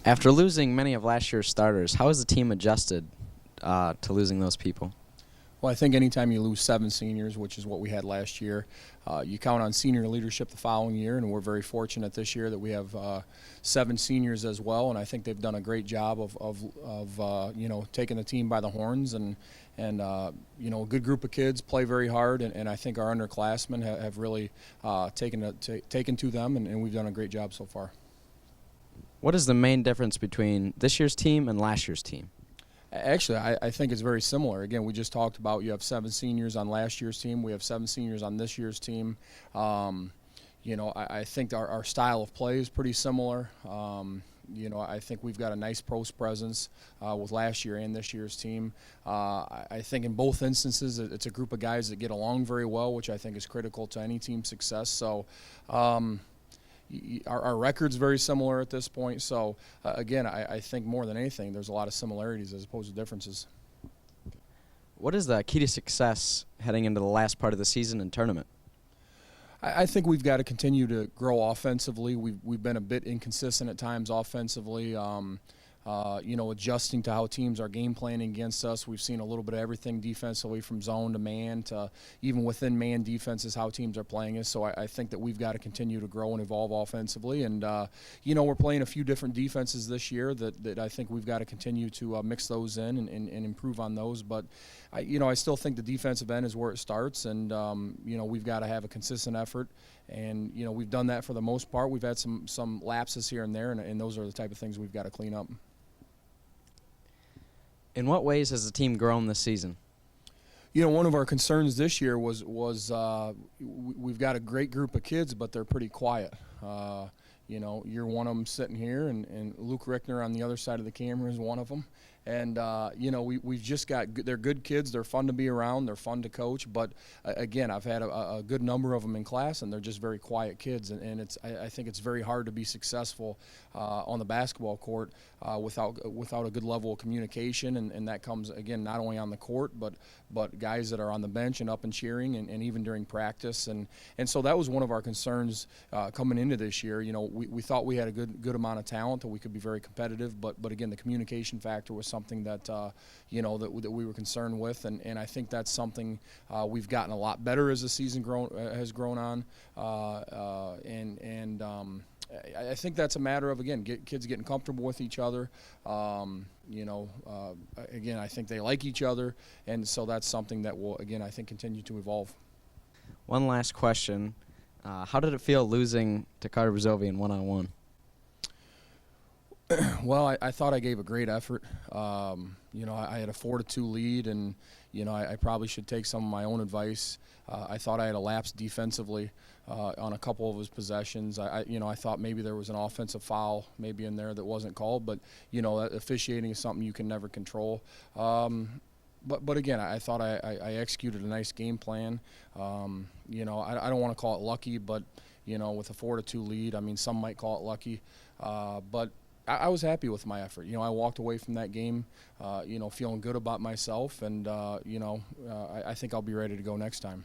After losing many of last year's starters, how has the team adjusted to losing those people? Well, I think anytime you lose 7 seniors, which is what we had last year, you count on senior leadership the following year, and we're very fortunate this year that we have 7 seniors as well, and I think they've done a great job of taking the team by the horns, and a good group of kids play very hard, and I think our underclassmen have really taken to them, and we've done a great job so far. What is the main difference between this year's team and last year's team? Actually, I think it's very similar. Again, we just talked about you have 7 seniors on last year's team. We have 7 seniors on this year's team. I think our style of play is pretty similar. I think we've got a nice post presence with last year and this year's team. I think in both instances it's a group of guys that get along very well, which I think is critical to any team's success. So our record's very similar at this point. So, again, I think more than anything there's a lot of similarities as opposed to differences. What is the key to success heading into the last part of the season and tournament? I think we've got to continue to grow offensively. We've been a bit inconsistent at times offensively. Adjusting to how teams are game planning against us. We've seen a little bit of everything defensively, from zone to man to even within man defenses, how teams are playing us. So I think that we've got to continue to grow and evolve offensively. And, we're playing a few different defenses this year that I think we've got to continue to mix those in and improve on those. But, I still think the defensive end is where it starts. And, we've got to have a consistent effort. And, we've done that for the most part. We've had some lapses here and there, and those are the type of things we've got to clean up. In what ways has the team grown this season? One of our concerns this year was we've got a great group of kids, but they're pretty quiet. You're one of them sitting here, and Luke Rickner on the other side of the camera is one of them. And, we've just got – they're good kids. They're fun to be around. They're fun to coach. But, again, I've had a good number of them in class, and they're just very quiet kids. And I think it's very hard to be successful on the basketball court without a good level of communication. And that comes, again, not only on the court, but guys that are on the bench and up and cheering and even during practice. And so that was one of our concerns coming into this year. We thought we had a good amount of talent, that we could be very competitive. But again, the communication factor was something that that we were concerned with, and I think that's something we've gotten a lot better as the season has grown on, I think that's a matter of, again, kids getting comfortable with each other. Again, I think they like each other, and so that's something that will, again, I think continue to evolve. One last question: how did it feel losing to Cardozo in one-on-one? Well, I thought I gave a great effort. I had a 4-2 lead, and I probably should take some of my own advice. I thought I had a lapse defensively on a couple of his possessions. I thought maybe there was an offensive foul maybe in there that wasn't called, but officiating is something you can never control. But again, I thought I executed a nice game plan. I don't want to call it lucky, but with a 4-2 lead, I mean, some might call it lucky, but I was happy with my effort. I walked away from that game, feeling good about myself, and I think I'll be ready to go next time.